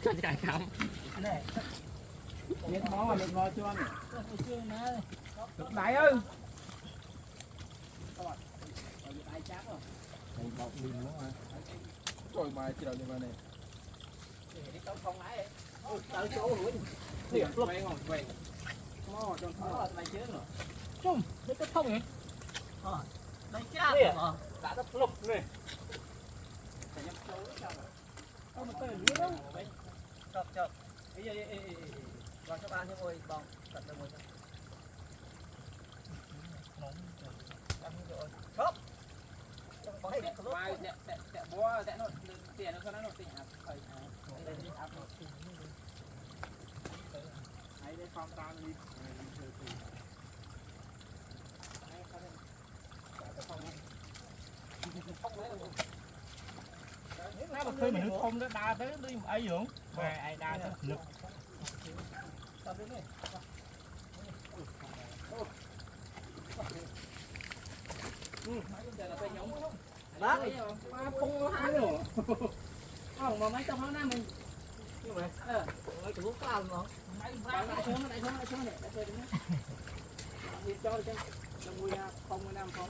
Chạy không. Này. Miếng món mà miếng ngon chưa nè. Chưa nè. Được đáy ơi. Thầy bọc đi nữa mà. Rồi mà chỉ đầu như vậy này. Đi không không ấy. Tới chỗ rồi. Tiền quay ngon quay. Mò cho nó này chứ nữa. Chung, đây có thông nhỉ? Đây chắc. Đã đất lục này. Không mà tới nữa đâu. Chọc. Bây giờ vào cho bạn cho ngồi bong tận được ngồi. Nóng. Ăn rồi. Chốc. Mai sẽ búa sẽ nó tiền nó nó tiền à phải hãy để phong tan đi nó mà khi mình không nó đa tới đi ấy dưỡng mà ai đa tới lực đó không hai nữa không mà mấy trong nó nam mình như vậy mấy chủ có ăn không lại xuống này để chơi đứng đi cho mùi không 10 năm không